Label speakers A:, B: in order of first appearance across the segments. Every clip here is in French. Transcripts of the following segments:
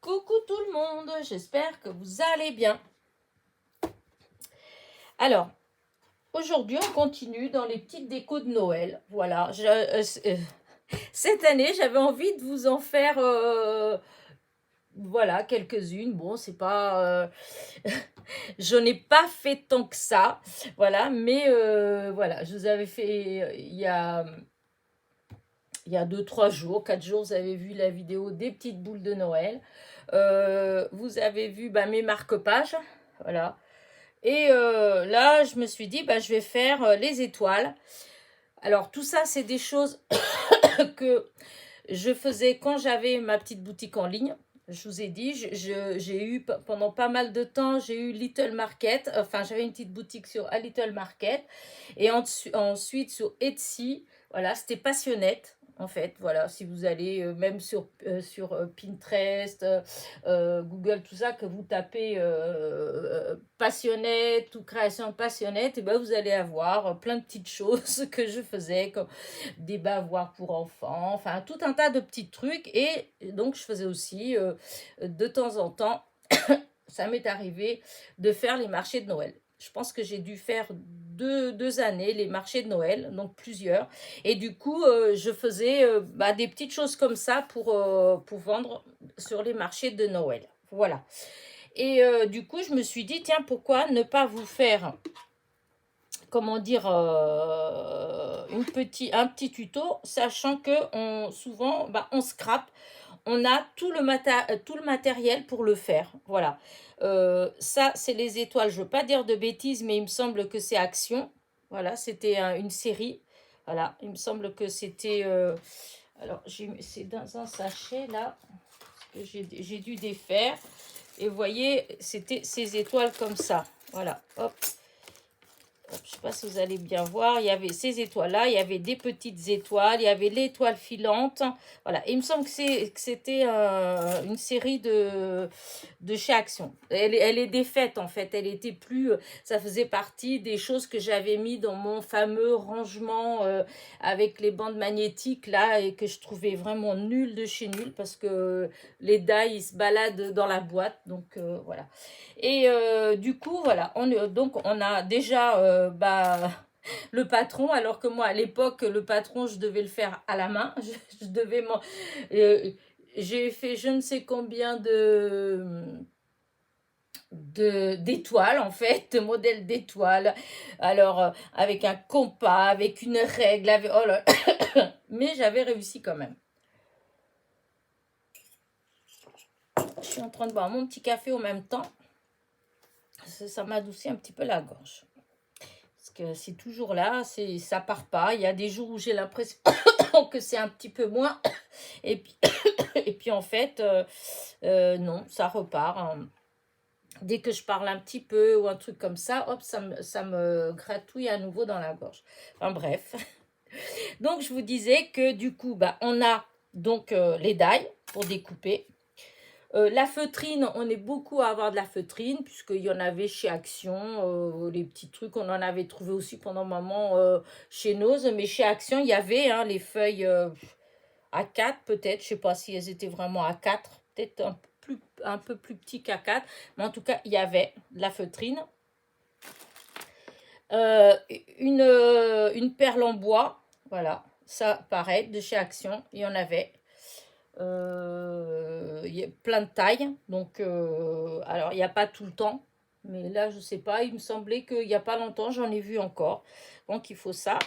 A: Coucou tout le monde, j'espère que vous allez bien. Alors, aujourd'hui, on continue dans les petites décos de Noël. Voilà, cette année, j'avais envie de vous en faire, voilà, quelques-unes. Bon, c'est pas... je n'ai pas fait tant que ça, voilà, mais voilà, je vous avais fait il y a 2-3 jours, 4 jours, vous avez vu la vidéo des petites boules de Noël. Vous avez vu mes marque-pages, voilà. Et là, je me suis dit, je vais faire les étoiles. Alors, tout ça, c'est des choses que je faisais quand j'avais ma petite boutique en ligne. Je vous ai dit, j'ai eu pendant pas mal de temps, j'ai eu Little Market. Enfin, j'avais une petite boutique sur A Little Market. Et ensuite, sur Etsy, voilà, c'était Passionnette. En fait, voilà, si vous allez même sur Pinterest, Google, tout ça, que vous tapez passionnette ou création passionnette, et vous allez avoir plein de petites choses que je faisais, comme des bavoirs pour enfants, enfin tout un tas de petits trucs. Et donc je faisais aussi de temps en temps, ça m'est arrivé de faire les marchés de Noël. Je pense que j'ai dû faire deux années les marchés de Noël, donc plusieurs. Et du coup, je faisais des petites choses comme ça pour vendre sur les marchés de Noël. Voilà. Et du coup, je me suis dit, tiens, pourquoi ne pas vous faire, comment dire, un petit tuto, sachant que souvent, on scrape. On a tout le matériel pour le faire. Voilà. Ça, c'est les étoiles. Je ne veux pas dire de bêtises, mais il me semble que c'est Action. Voilà, c'était une série. Voilà, il me semble que c'était... alors, c'est dans un sachet, là, que j'ai dû défaire. Et vous voyez, c'était ces étoiles comme ça. Voilà, hop. Je ne sais pas si vous allez bien voir, il y avait ces étoiles-là, il y avait des petites étoiles, il y avait l'étoile filante. Voilà, et il me semble que c'était une série de chez Action. Elle est défaite en fait, elle était plus... ça faisait partie des choses que j'avais mis dans mon fameux rangement avec les bandes magnétiques là, et que je trouvais vraiment nul de chez nul, parce que les die, ils se baladent dans la boîte, donc voilà. Et du coup, voilà, donc on a déjà le patron, alors que moi, à l'époque, le patron, je devais le faire à la main. Je devais j'ai fait je ne sais combien d'étoiles, en fait, de modèles d'étoiles. Alors, avec un compas, avec une règle, oh là, mais j'avais réussi quand même. Je suis en train de boire mon petit café en même temps. Ça m'adoucit un petit peu la gorge. Parce que c'est toujours là, ça part pas. Il y a des jours où j'ai l'impression que c'est un petit peu moins. Et puis en fait, non, ça repart. Hein. Dès que je parle un petit peu ou un truc comme ça, hop, ça me gratouille à nouveau dans la gorge. Enfin bref. Donc je vous disais que du coup, on a donc les die pour découper. La feutrine, on est beaucoup à avoir de la feutrine, puisqu'il y en avait chez Action, les petits trucs, on en avait trouvé aussi pendant un moment chez Nose, mais chez Action, il y avait les feuilles A4 peut-être, je ne sais pas si elles étaient vraiment A4, peut-être un peu plus petit qu'A4, mais en tout cas, il y avait de la feutrine. Une perle en bois, voilà, ça pareil, de chez Action, il y en avait. Il y a plein de tailles, donc alors il n'y a pas tout le temps, mais là je sais pas, il me semblait qu'il n'y a pas longtemps j'en ai vu encore. Donc il faut ça,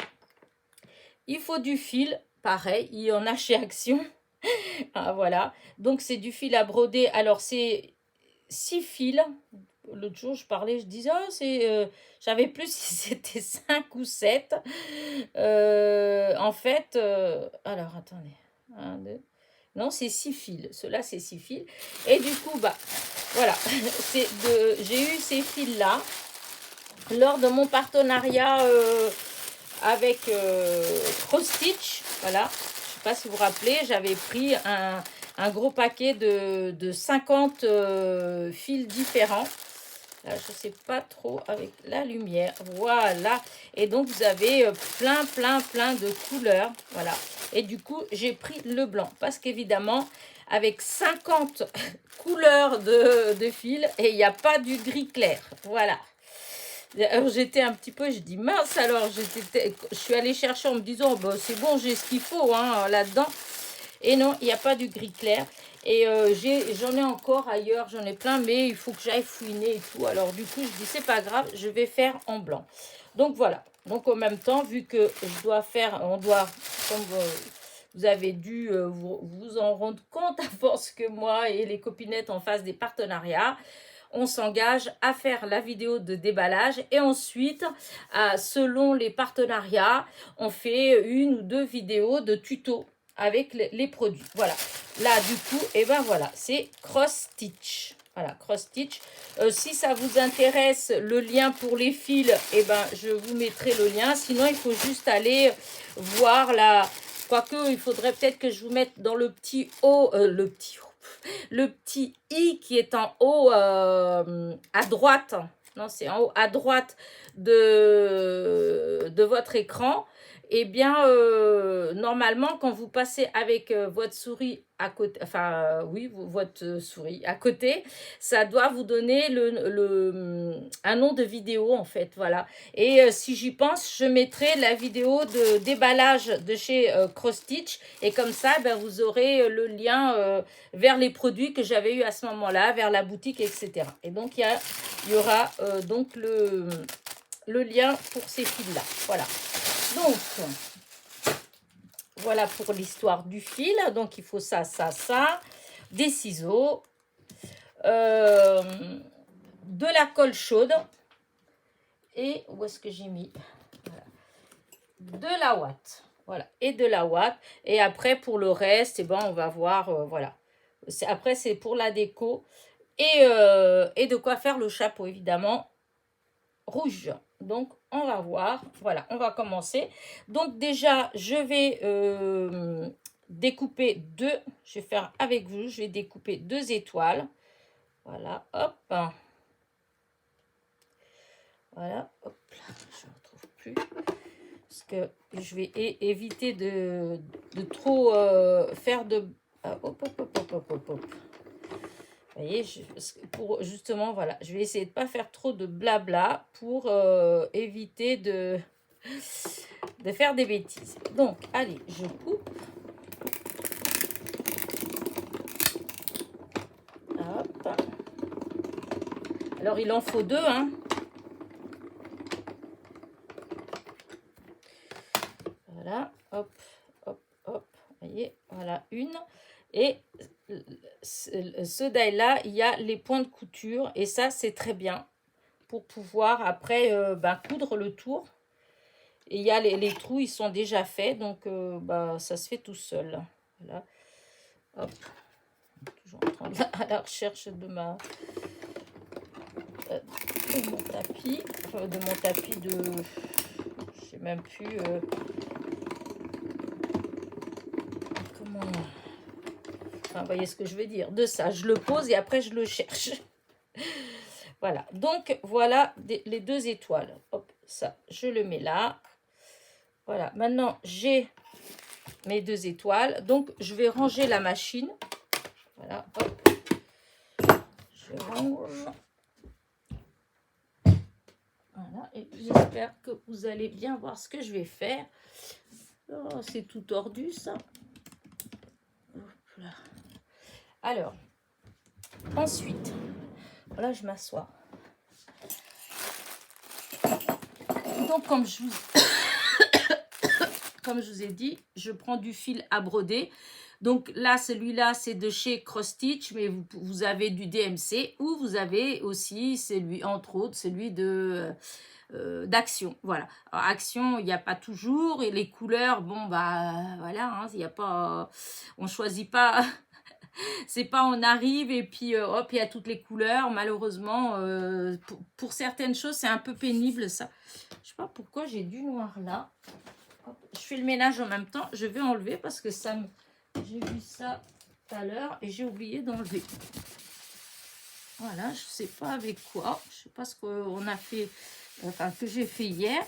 A: il faut du fil, pareil, il y en a chez Action. Ah, voilà, donc c'est du fil à broder. Alors c'est 6 fils. L'autre jour je parlais, je disais j'avais plus si c'était 5 ou 7 en fait. Alors attendez, 1, 2, non, c'est 6 fils. Ceux-là, c'est 6 fils. Et du coup, voilà. J'ai eu ces fils-là lors de mon partenariat avec Cross Stitch. Voilà. Je ne sais pas si vous vous rappelez, j'avais pris un gros paquet de 50 fils différents. Là, je ne sais pas trop avec la lumière. Voilà. Et donc, vous avez plein de couleurs. Voilà. Et du coup, j'ai pris le blanc. Parce qu'évidemment, avec 50 couleurs de fil et il n'y a pas du gris clair. Voilà. Alors j'étais un petit peu, je dis mince, alors je suis allée chercher en me disant, oh, bah, c'est bon, j'ai ce qu'il faut hein, là-dedans. Et non, il n'y a pas du gris clair. Et j'en ai encore ailleurs, j'en ai plein, mais il faut que j'aille fouiner et tout. Alors du coup, je dis, c'est pas grave, je vais faire en blanc. Donc voilà. Donc en même temps, vu que je dois faire, on doit, comme vous avez dû vous en rendre compte à force que moi et les copinettes en fassent des partenariats, on s'engage à faire la vidéo de déballage et ensuite, selon les partenariats, on fait une ou deux vidéos de tuto avec les produits. Voilà. Là, du coup, et ben voilà, c'est cross stitch. Voilà, cross stitch. Si ça vous intéresse, le lien pour les fils, et ben je vous mettrai le lien. Sinon, il faut juste aller voir la... Quoique, il faudrait peut-être que je vous mette dans le petit haut, le petit i qui est en haut à droite. Non, c'est en haut à droite de votre écran. Eh bien, normalement, quand vous passez avec votre souris à côté, enfin, oui, votre souris à côté, ça doit vous donner un nom de vidéo, en fait, voilà. Et si j'y pense, je mettrai la vidéo de déballage de chez Cross Stitch, et comme ça, ben, vous aurez le lien vers les produits que j'avais eu à ce moment-là, vers la boutique, etc. Et donc, il y aura donc le lien pour ces fils-là, voilà. Donc, voilà pour l'histoire du fil. Donc, il faut ça, ça, ça. Des ciseaux. De la colle chaude. Et où est-ce que j'ai mis? Voilà. De la ouate. Voilà. Et de la ouate. Et après, pour le reste, eh ben, on va voir. Voilà. Après, c'est pour la déco. Et de quoi faire le chapeau, évidemment. Rouge. Donc, on va voir. Voilà, on va commencer. Donc, déjà, je vais découper deux. Je vais faire avec vous. Je vais découper deux étoiles. Voilà, hop. Voilà, hop. Je ne retrouve plus. Parce que je vais éviter de trop faire de... hop, hop, hop, hop, hop, hop, hop. Vous voyez, pour justement, voilà, je vais essayer de ne pas faire trop de blabla pour éviter de faire des bêtises. Donc, allez, je coupe. Hop. Alors, il en faut deux, hein. Voilà, hop, hop, hop. Vous voyez, voilà, une. Et ce die-là, il y a les points de couture. Et ça, c'est très bien pour pouvoir après coudre le tour. Et il y a les trous, ils sont déjà faits. Donc, ça se fait tout seul. Voilà. Hop. Toujours en train à la recherche de mon tapis. De mon tapis de... Je sais même plus... comment... Enfin, vous voyez ce que je veux dire. De ça, je le pose et après, je le cherche. Voilà. Donc, voilà les deux étoiles. Hop, ça, je le mets là. Voilà. Maintenant, j'ai mes deux étoiles. Donc, je vais ranger la machine. Voilà. Hop. Je range. Voilà. Et j'espère que vous allez bien voir ce que je vais faire. Oh, c'est tout tordu, ça. Hop là. Alors, ensuite, voilà, je m'assois. Donc, comme je vous ai dit, je prends du fil à broder. Donc là, celui-là, c'est de chez Cross Stitch, mais vous avez du DMC ou vous avez aussi celui, entre autres, celui de d'Action. Voilà. Alors, Action, il n'y a pas toujours, et les couleurs, bon, bah voilà, hein, il n'y a pas, on choisit pas. C'est pas on arrive et puis hop, il y a toutes les couleurs. Malheureusement, pour certaines choses, c'est un peu pénible ça. Je sais pas pourquoi j'ai du noir là. Hop, je fais le ménage en même temps. Je vais enlever parce que ça me... J'ai vu ça tout à l'heure et j'ai oublié d'enlever. Voilà, je sais pas avec quoi. Je sais pas ce qu'on a fait, enfin que j'ai fait hier.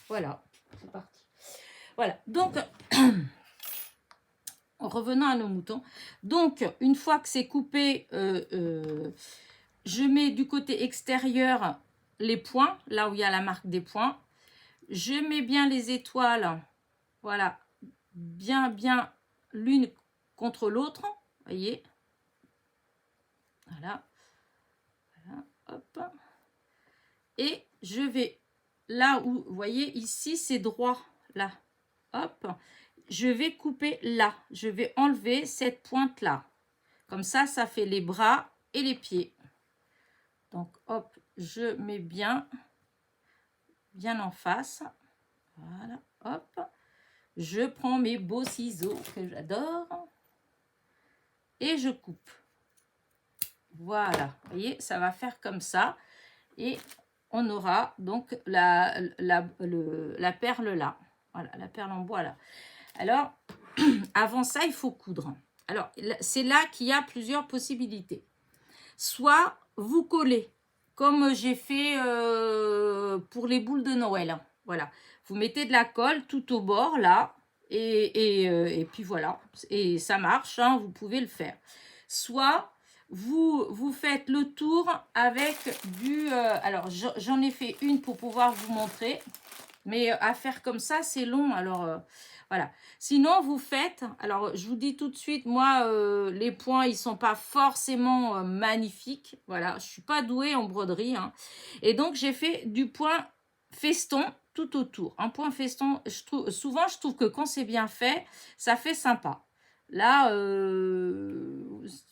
A: Voilà, c'est parti. Voilà, donc... Revenons à nos moutons. Donc, une fois que c'est coupé, je mets du côté extérieur les points, là où il y a la marque des points. Je mets bien les étoiles, voilà, bien l'une contre l'autre, voyez. Voilà, hop. Et je vais, là où, vous voyez, ici, c'est droit, là, hop. Je vais couper là, je vais enlever cette pointe-là. Comme ça fait les bras et les pieds. Donc, hop, je mets bien en face. Voilà, hop. Je prends mes beaux ciseaux que j'adore et je coupe. Voilà, vous voyez, ça va faire comme ça. Et on aura donc la perle là. Voilà, la perle en bois là. Alors, avant ça, il faut coudre. Alors, c'est là qu'il y a plusieurs possibilités. Soit vous collez, comme j'ai fait pour les boules de Noël. Voilà, vous mettez de la colle tout au bord là, et puis voilà, et ça marche, hein, vous pouvez le faire. Soit vous faites le tour avec du... alors, j'en ai fait une pour pouvoir vous montrer, mais à faire comme ça, c'est long, alors... voilà. Sinon, vous faites... Alors, je vous dis tout de suite, moi, les points, ils sont pas forcément magnifiques. Voilà, je suis pas douée en broderie. Hein. Et donc, j'ai fait du point feston tout autour. Un point feston, souvent, je trouve que quand c'est bien fait, ça fait sympa. Là,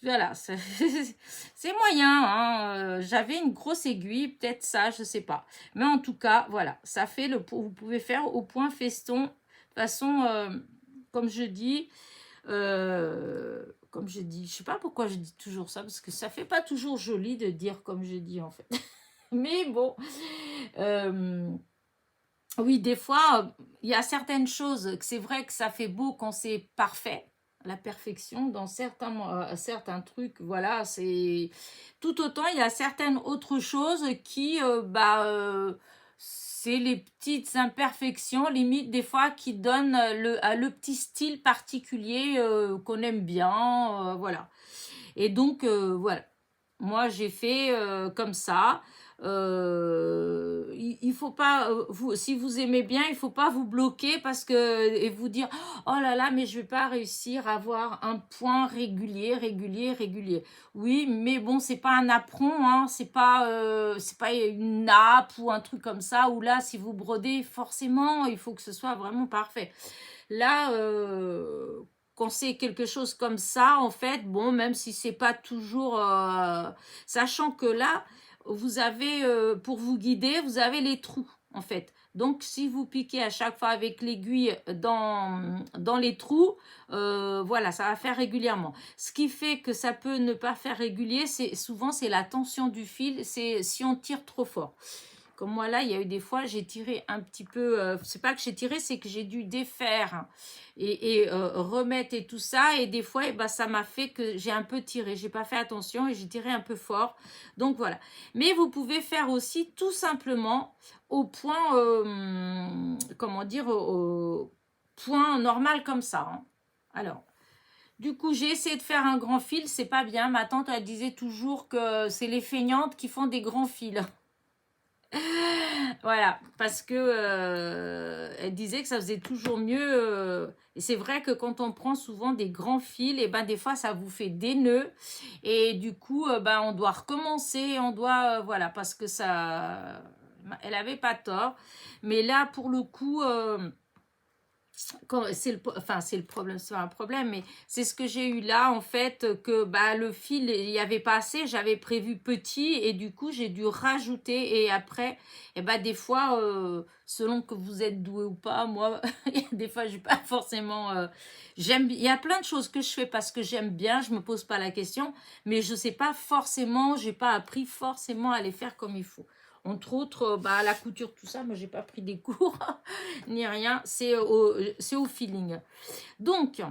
A: voilà, c'est moyen. Hein. J'avais une grosse aiguille, peut-être ça, je sais pas. Mais en tout cas, voilà, ça fait vous pouvez faire au point feston. De toute façon, comme je dis, je sais pas pourquoi je dis toujours ça, parce que ça fait pas toujours joli de dire comme je dis en fait. Mais bon, oui, des fois, il y a certaines choses que c'est vrai que ça fait beau quand c'est parfait. La perfection dans certains trucs, voilà, c'est tout autant. Il y a certaines autres choses qui, c'est les petites imperfections, limite des fois qui donnent le petit style particulier qu'on aime bien, voilà. Et donc, voilà. Moi, j'ai fait comme ça. Il faut pas, si vous aimez bien, il faut pas vous bloquer parce que et vous dire oh là là, mais je vais pas réussir à avoir un point régulier. Oui, mais bon, c'est pas un apron, hein, c'est pas une nappe ou un truc comme ça où là, si vous brodez, forcément, il faut que ce soit vraiment parfait. Là, quand c'est quelque chose comme ça, en fait, bon, même si c'est pas toujours, sachant que là, vous avez, pour vous guider, vous avez les trous, en fait. Donc, si vous piquez à chaque fois avec l'aiguille dans les trous, voilà, ça va faire régulièrement. Ce qui fait que ça peut ne pas faire régulier, souvent, c'est la tension du fil, c'est si on tire trop fort. Comme moi là, il y a eu des fois, j'ai tiré un petit peu, c'est pas que j'ai tiré, c'est que j'ai dû défaire et remettre et tout ça. Et des fois, ça m'a fait que j'ai un peu tiré. J'ai pas fait attention et j'ai tiré un peu fort. Donc voilà. Mais vous pouvez faire aussi tout simplement au point, comment dire, au point normal comme ça. Hein. Alors, du coup, j'ai essayé de faire un grand fil. C'est pas bien. Ma tante, elle disait toujours que c'est les feignantes qui font des grands fils. Voilà, parce que elle disait que ça faisait toujours mieux. Et c'est vrai que quand on prend souvent des grands fils, et ben des fois ça vous fait des nœuds. Et du coup, on doit recommencer, voilà, parce que ça, elle avait pas tort. Mais là, pour le coup, c'est le problème, c'est pas un problème, mais c'est ce que j'ai eu là en fait, que le fil il y avait pas assez, j'avais prévu petit et du coup j'ai dû rajouter et après des fois selon que vous êtes doué ou pas, moi des fois je pas forcément il y a plein de choses que je fais parce que j'aime bien, je me pose pas la question, mais je sais pas forcément, j'ai pas appris forcément à les faire comme il faut. Entre autres, la couture, tout ça, moi, j'ai pas pris des cours ni rien. C'est au feeling. Donc,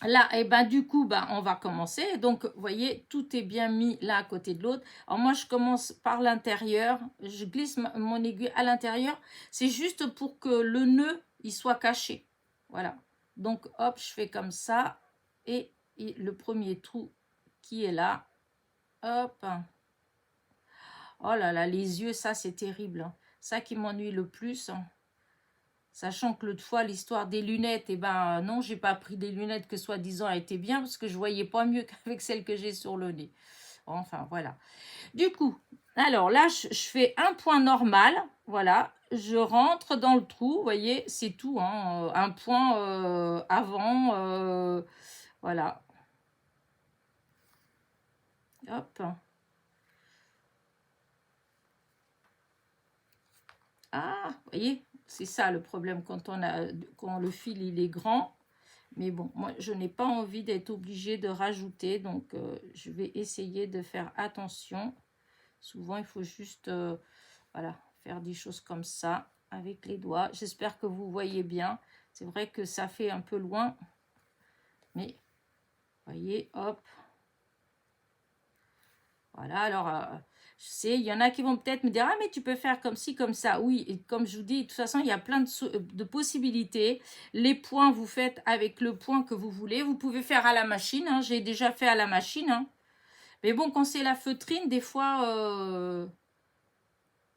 A: là, du coup, on va commencer. Donc, vous voyez, tout est bien mis là à côté de l'autre. Alors, moi, je commence par l'intérieur. Je glisse mon aiguille à l'intérieur. C'est juste pour que le nœud, il soit caché. Voilà. Donc, hop, je fais comme ça. Et le premier trou qui est là, hop. Oh là là, les yeux, ça, c'est terrible, hein. Ça qui m'ennuie le plus, hein. Sachant que l'autre fois, l'histoire des lunettes, eh ben non, j'ai pas pris des lunettes que soi-disant étaient bien parce que je voyais pas mieux qu'avec celles que j'ai sur le nez. Enfin, voilà. Du coup, alors là, je fais un point normal. Voilà, je rentre dans le trou. Vous voyez, c'est tout, hein, un point avant. Voilà. Hop. Ah, vous voyez, c'est ça le problème quand le fil il est grand. Mais bon, moi, je n'ai pas envie d'être obligée de rajouter. Donc, je vais essayer de faire attention. Souvent, il faut juste voilà, faire des choses comme ça avec les doigts. J'espère que vous voyez bien. C'est vrai que ça fait un peu loin. Mais, voyez, hop. Voilà, alors, je sais, il y en a qui vont peut-être me dire, ah, mais tu peux faire comme ci, comme ça. Oui, et comme je vous dis, de toute façon, il y a plein de possibilités. Les points, vous faites avec le point que vous voulez. Vous pouvez faire à la machine, hein. J'ai déjà fait à la machine, hein. Mais bon, quand c'est la feutrine, des fois,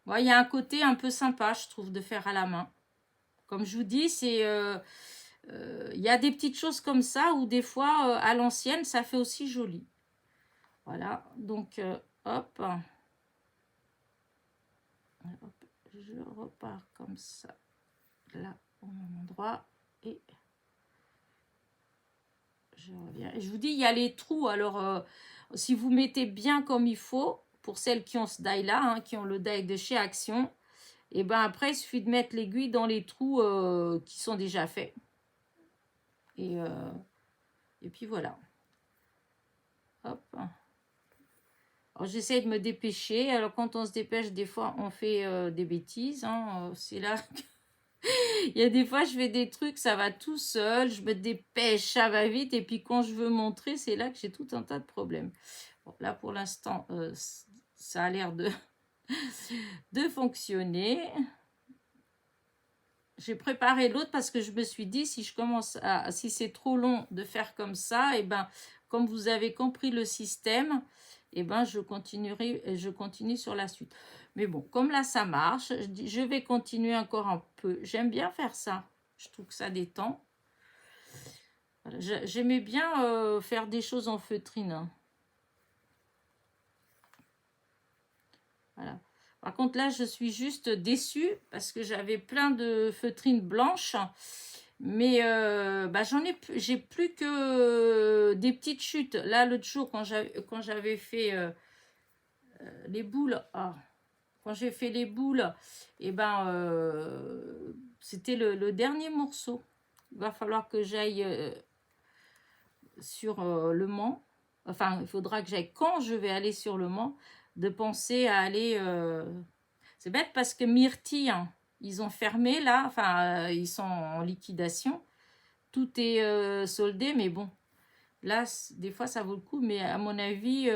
A: ouais, il y a un côté un peu sympa, je trouve, de faire à la main. Comme je vous dis, il y a des petites choses comme ça où des fois, à l'ancienne, ça fait aussi joli. Voilà, donc, hop. Hop, je repars comme ça, là, au même endroit, et je reviens. Et je vous dis, il y a les trous, alors, si vous mettez bien comme il faut, pour celles qui ont ce die-là, hein, qui ont le die de chez Action, et ben après, il suffit de mettre l'aiguille dans les trous qui sont déjà faits. Et puis voilà. Hop. Alors, j'essaie de me dépêcher. Alors, quand on se dépêche, des fois, on fait des bêtises, hein. C'est là que il y a des fois, je fais des trucs, ça va tout seul, je me dépêche, ça va vite, et puis quand je veux montrer, c'est là que j'ai tout un tas de problèmes. Bon, là, pour l'instant, ça a l'air de fonctionner. J'ai préparé l'autre parce que je me suis dit, si c'est trop long de faire comme ça, et ben, comme vous avez compris le système, et ben, je continue sur la suite. Mais bon, comme là, ça marche, je vais continuer encore un peu. J'aime bien faire ça. Je trouve que ça détend. Voilà, j'aimais bien faire des choses en feutrine, hein. Voilà. Par contre, là, je suis juste déçue parce que j'avais plein de feutrines blanches. Mais bah, j'ai plus que des petites chutes. Là, l'autre jour, quand j'avais fait les boules, quand j'ai fait les boules, et ben, c'était le dernier morceau. Il va falloir que j'aille sur Le Mans. Enfin, il faudra que j'aille, quand je vais aller sur Le Mans, de penser à aller... C'est bête parce que Myrtille, hein, ils ont fermé là, enfin, ils sont en liquidation. Tout est soldé, mais bon, là, des fois, ça vaut le coup. Mais à mon avis,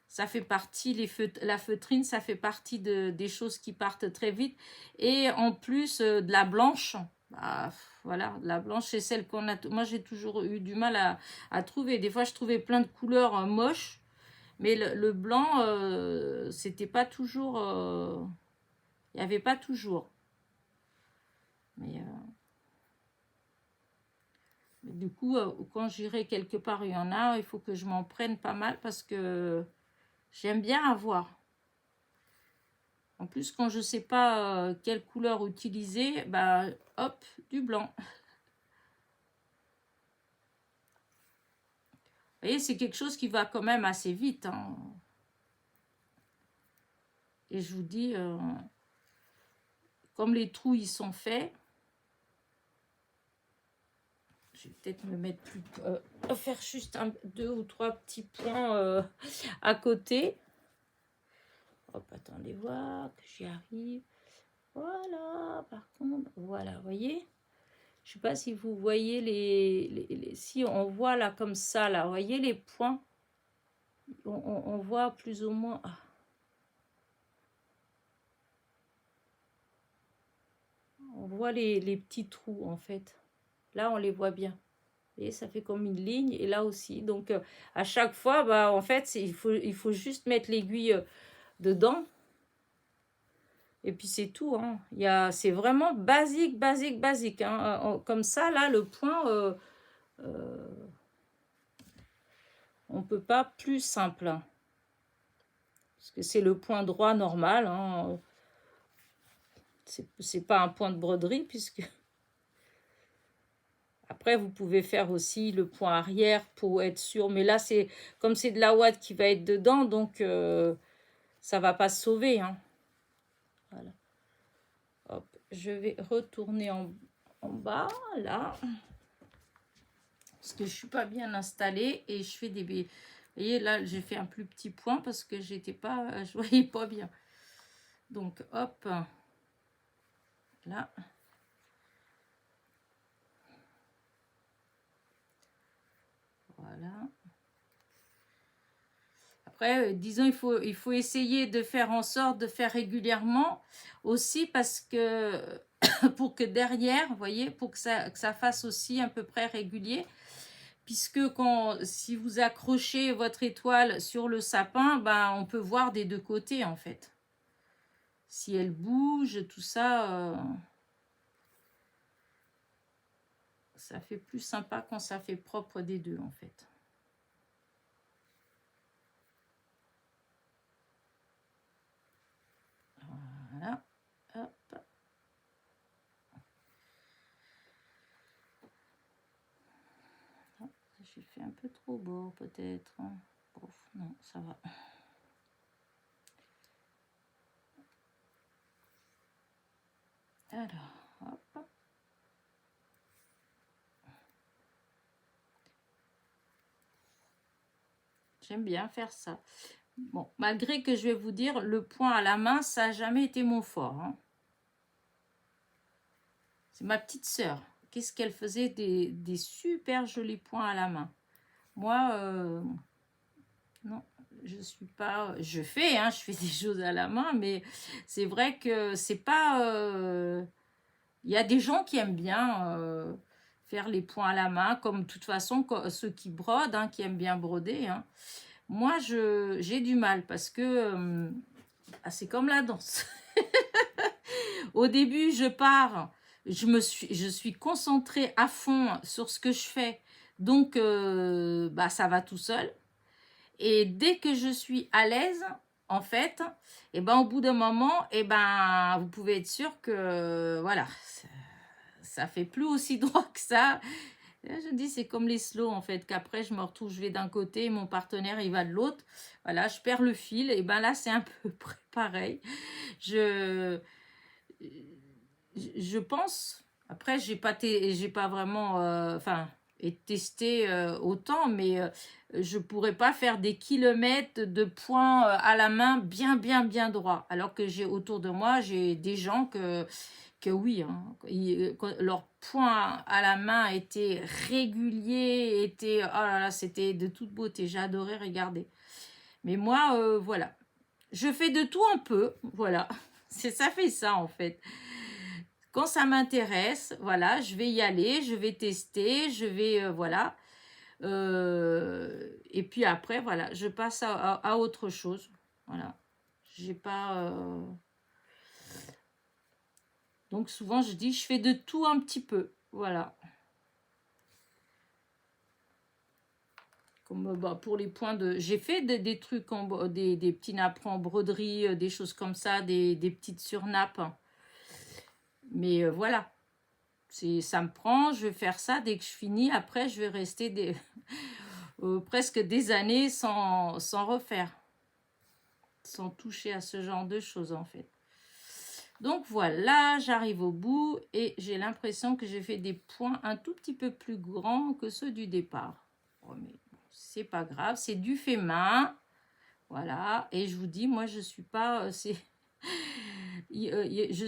A: ça fait partie, la feutrine, ça fait partie des choses qui partent très vite. Et en plus, de la blanche, bah, voilà, la blanche, c'est celle qu'on a. Moi, j'ai toujours eu du mal à trouver. Des fois, je trouvais plein de couleurs moches, mais le blanc, c'était pas toujours. Il n'y avait pas toujours. Mais du coup, quand j'irai quelque part, il y en a, il faut que je m'en prenne pas mal parce que j'aime bien avoir. En plus, quand je ne sais pas quelle couleur utiliser, bah, hop, du blanc. Vous voyez, c'est quelque chose qui va quand même assez vite, hein. Et je vous dis, comme les trous, ils sont faits, je vais peut-être me mettre plus... faire juste deux ou trois petits points à côté. Hop, attendez voir que j'y arrive. Voilà, par contre, voilà, vous voyez, je sais pas si vous voyez si on voit là comme ça, là, vous voyez les points, on voit plus ou moins, on voit les petits trous en fait. Là, on les voit bien. Vous voyez, ça fait comme une ligne. Et là aussi. Donc, à chaque fois, bah, en fait, il faut juste mettre l'aiguille dedans. Et puis, c'est tout. Hein. C'est vraiment basique, basique, basique. Hein. Comme ça, là, le point, on ne peut pas plus simple. Hein. Parce que c'est le point droit normal. Hein. C'est pas un point de broderie, puisque... Après, vous pouvez faire aussi le point arrière pour être sûr. Mais là, comme c'est de la ouate qui va être dedans, donc ça va pas se sauver. Hein. Voilà. Hop, je vais retourner en bas, là. Parce que je suis pas bien installée et je fais des... Vous voyez, là, j'ai fait un plus petit point parce que je voyais pas bien. Donc, hop, là. Voilà. Après, disons, il faut essayer de faire en sorte de faire régulièrement aussi parce que pour que derrière, vous voyez, pour que ça fasse aussi à peu près régulier, puisque si vous accrochez votre étoile sur le sapin, ben, on peut voir des deux côtés en fait. Si elle bouge, tout ça, ça fait plus sympa quand ça fait propre des deux en fait. Voilà, hop. J'ai fait un peu trop beau peut-être. Bon, non, ça va. Alors, hop. J'aime bien faire ça. Bon, malgré que je vais vous dire, le point à la main, ça n'a jamais été mon fort. Hein. C'est ma petite sœur. Qu'est-ce qu'elle faisait des super jolis points à la main. Moi, non, je suis pas... je fais des choses à la main, mais c'est vrai que c'est pas... Il y a des gens qui aiment bien faire les points à la main, comme de toute façon ceux qui brodent, hein, qui aiment bien broder. Hein. Moi, j'ai du mal parce que c'est comme la danse. Au début, je pars, je suis concentrée à fond sur ce que je fais, donc bah, ça va tout seul. Et dès que je suis à l'aise, en fait, et ben, au bout d'un moment, et ben, vous pouvez être sûr que voilà, ça fait plus aussi droit que ça. Je dis, c'est comme les slow, en fait, qu'après, je me retrouve, je vais d'un côté, mon partenaire, il va de l'autre. Voilà, je perds le fil. Et ben là, c'est un peu près pareil. Je pense, après, j'ai pas vraiment, testé autant, mais je pourrais pas faire des kilomètres de points à la main bien, bien, bien droit. Alors que j'ai autour de moi, j'ai des gens que oui, hein, leur point à la main était régulier, oh là là, c'était de toute beauté, j'ai adoré regarder. Mais moi, voilà, je fais de tout un peu, voilà, ça fait ça en fait. Quand ça m'intéresse, voilà, je vais y aller, je vais tester, je vais, voilà. Et puis après, voilà, je passe à autre chose, voilà. J'ai pas... Donc souvent, je dis, je fais de tout un petit peu. Voilà. Comme bah, pour les points de... J'ai fait des trucs, des petits napperons en broderie, des choses comme ça, des petites surnappes. Mais voilà. Ça me prend, je vais faire ça. Dès que je finis, après, je vais rester presque des années sans refaire. Sans toucher à ce genre de choses, en fait. Donc voilà, j'arrive au bout et j'ai l'impression que j'ai fait des points un tout petit peu plus grands que ceux du départ. Oh, mais c'est pas grave, c'est du fait main. Voilà, et je vous dis, moi je suis pas... je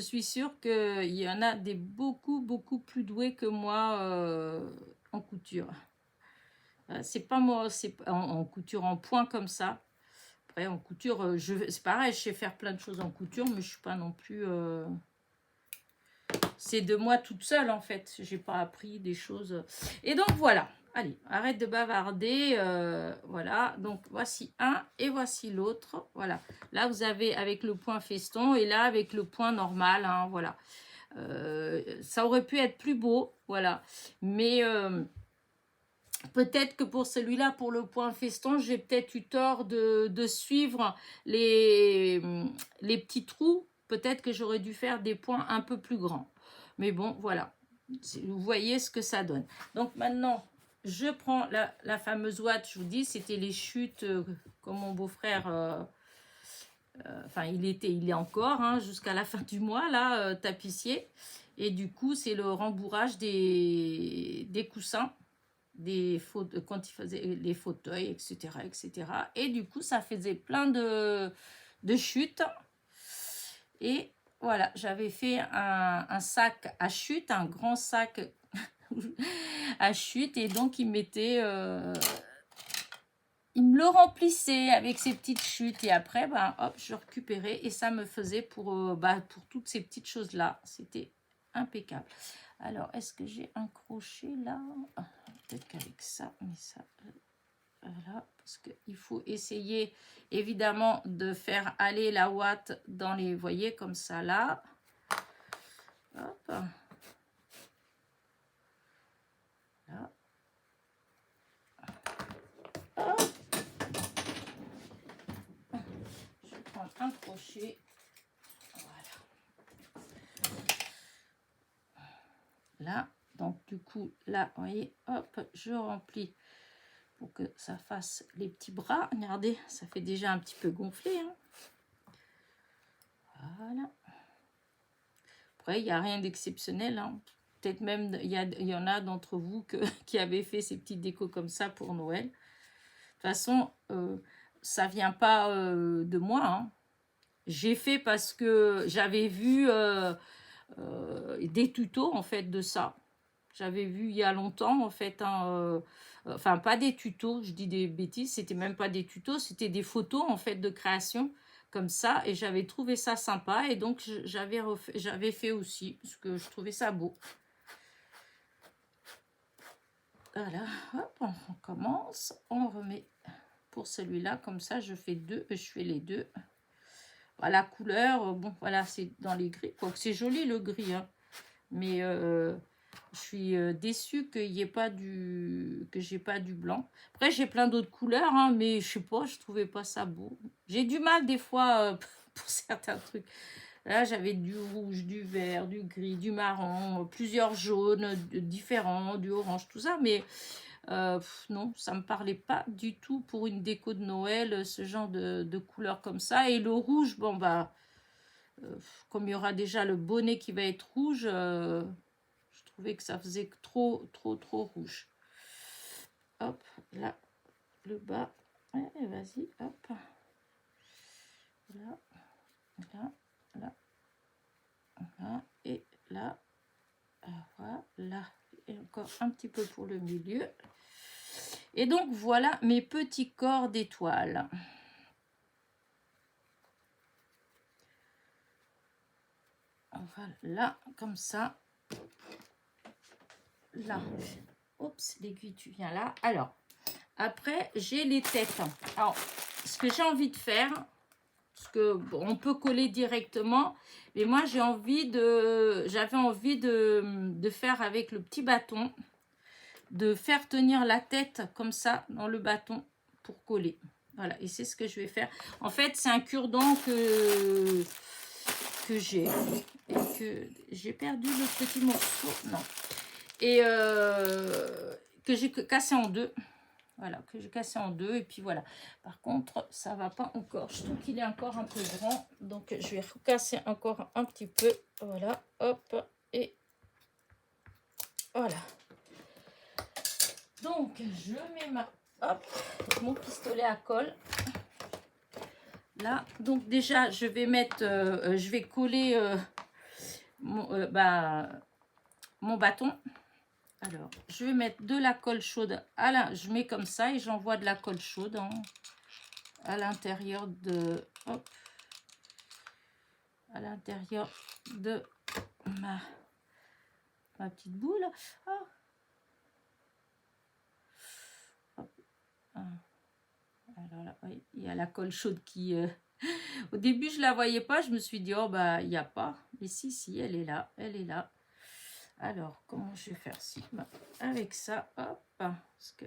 A: suis sûre qu'il y en a des beaucoup, beaucoup plus doués que moi en couture. C'est pas moi, c'est en couture en point comme ça. Après, en couture, c'est pareil, je sais faire plein de choses en couture, mais je suis pas non plus... c'est de moi toute seule en fait. J'ai pas appris des choses. Et donc voilà. Allez, arrête de bavarder. Voilà. Donc voici un et voici l'autre. Voilà. Là vous avez avec le point feston et là avec le point normal. Hein, voilà. Ça aurait pu être plus beau. Voilà. Mais peut-être que pour celui-là, pour le point feston, j'ai peut-être eu tort de suivre les petits trous. Peut-être que j'aurais dû faire des points un peu plus grands. Mais bon, voilà. Vous voyez ce que ça donne. Donc maintenant, je prends la fameuse ouate. Je vous dis, c'était les chutes comme mon beau-frère... enfin, il est encore hein, jusqu'à la fin du mois, là, tapissier. Et du coup, c'est le rembourrage des coussins. Quand il faisait les fauteuils, etc., etc. Et du coup, ça faisait plein de chutes. Et voilà, j'avais fait un sac à chute, un grand sac à chute. Et donc, il me le remplissait avec ces petites chutes. Et après, ben, hop, je récupérais. Et ça me faisait pour toutes ces petites choses-là. C'était impeccable. Alors, est-ce que j'ai un crochet là? Peut-être qu'avec ça, mais ça, voilà, parce qu'il faut essayer évidemment de faire aller la ouate dans les, voyez, comme ça là. Hop. Là. Hop. Je prends un crochet. Voilà. Là. Donc, du coup, là, vous voyez, hop, je remplis pour que ça fasse les petits bras. Regardez, ça fait déjà un petit peu gonflé. Hein. Voilà. Après, il n'y a rien d'exceptionnel. Hein. Peut-être même, il y en a d'entre vous qui avaient fait ces petites décos comme ça pour Noël. De toute façon, ça ne vient pas de moi. Hein. J'ai fait parce que j'avais vu des tutos, en fait, de ça. J'avais vu il y a longtemps, en fait, enfin, pas des tutos, je dis des bêtises, c'était même pas des tutos, c'était des photos, en fait, de création, comme ça, et j'avais trouvé ça sympa, et donc j'avais fait aussi, parce que je trouvais ça beau. Voilà, hop, on commence, on remet pour celui-là, comme ça, je fais les deux. Voilà, la couleur, bon, voilà, c'est dans les gris, c'est joli le gris, hein, mais... je suis déçue qu'il y ait pas que j'ai pas du blanc. Après, j'ai plein d'autres couleurs, hein, mais je sais pas, je trouvais pas ça beau. J'ai du mal des fois pour certains trucs. Là, j'avais du rouge, du vert, du gris, du marron, plusieurs jaunes différents, du orange, tout ça. Mais non, ça me parlait pas du tout pour une déco de Noël, ce genre de couleurs comme ça. Et le rouge, bon, bah, comme il y aura déjà le bonnet qui va être rouge... je trouvais que ça faisait trop rouge. Hop, là, le bas. Ouais, vas-y, hop. Là, là, là, là, et là. Voilà. Et encore un petit peu pour le milieu. Et donc, voilà mes petits corps d'étoiles. Voilà, comme ça. Là. Oups, l'aiguille, tu viens là. Alors, après, j'ai les têtes. Alors, ce que j'ai envie de faire, parce que bon, on peut coller directement, mais moi, j'avais envie de faire avec le petit bâton, de faire tenir la tête comme ça dans le bâton pour coller. Voilà, et c'est ce que je vais faire. En fait, c'est un cure-dent que j'ai. Et que j'ai perdu le petit morceau. Non. Et que j'ai cassé en deux. Voilà, que j'ai cassé en deux. Et puis voilà. Par contre, ça va pas encore. Je trouve qu'il est encore un peu grand. Donc, je vais recasser encore un petit peu. Voilà, hop. Et voilà. Donc, je mets mon pistolet à colle. Là, donc déjà, je vais mettre... je vais coller mon bâton. Alors, je vais mettre de la colle chaude. Je mets comme ça et j'envoie de la colle chaude à l'intérieur de... Hop, à l'intérieur de ma petite boule. Ah. Hop. Ah. Alors là, oui, il y a la colle chaude qui... Au début, je la voyais pas. Je me suis dit, oh, bah, il n'y a pas. Mais si, si, elle est là. Elle est là. Alors, comment je vais faire ci? Bah, avec ça, hop. Parce que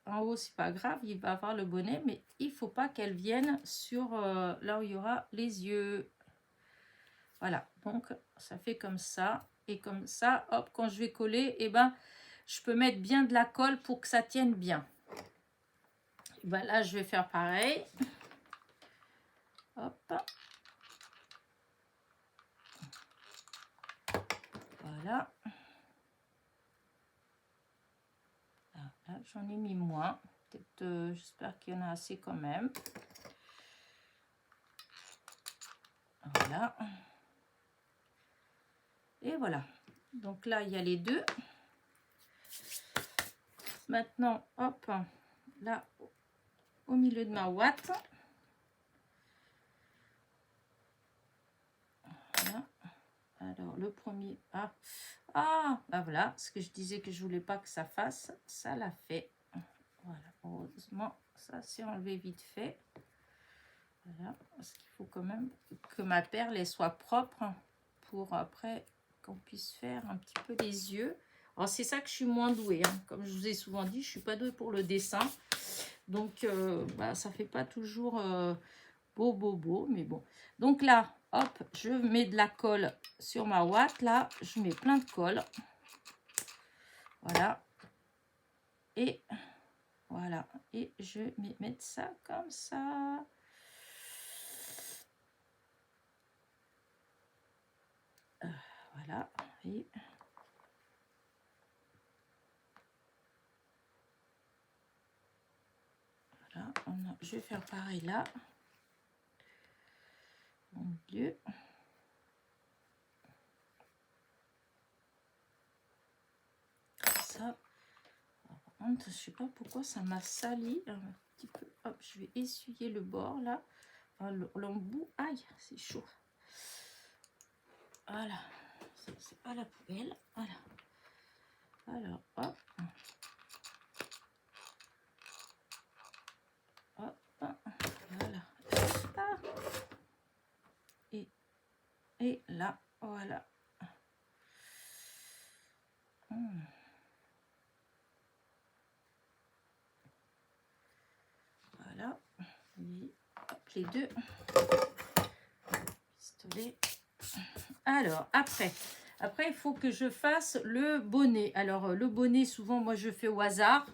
A: en haut, c'est pas grave. Il va avoir le bonnet. Mais il faut pas qu'elle vienne sur là où il y aura les yeux. Voilà. Donc, ça fait comme ça. Et comme ça, hop, quand je vais coller, eh ben, je peux mettre bien de la colle pour que ça tienne bien. Et ben là, je vais faire pareil. Hop. Voilà. Là, j'en ai mis moins. Peut-être, j'espère qu'il y en a assez quand même. Voilà. Et voilà. Donc là, il y a les deux. Maintenant, hop, là, au milieu de ma ouate. Voilà. Alors, le premier... bah voilà, ce que je disais que je voulais pas que ça fasse, ça l'a fait. Voilà, heureusement, ça s'est enlevé vite fait. Voilà, parce qu'il faut quand même que ma perle elle soit propre pour après qu'on puisse faire un petit peu les yeux. Alors, c'est ça que je suis moins douée. Hein. Comme je vous ai souvent dit, je suis pas douée pour le dessin. Donc, bah, ça fait pas toujours beau, mais bon. Donc là, hop, je mets de la colle sur ma ouate. Là, je mets plein de colle. Voilà. Et voilà. Et je vais mettre ça comme ça. Voilà. Et voilà. Je vais faire pareil là. Mon Dieu. Ça. Je sais pas pourquoi ça m'a sali un petit peu. Hop, je vais essuyer le bord là. L'embout. Aïe, c'est chaud. Voilà. C'est pas la poubelle. Voilà. Alors, hop. Hop. Voilà. Ah. Et là, voilà. Voilà. Et hop, les deux. Pistolet. Alors, après, il faut que je fasse le bonnet. Alors, le bonnet, souvent, moi, je fais au hasard.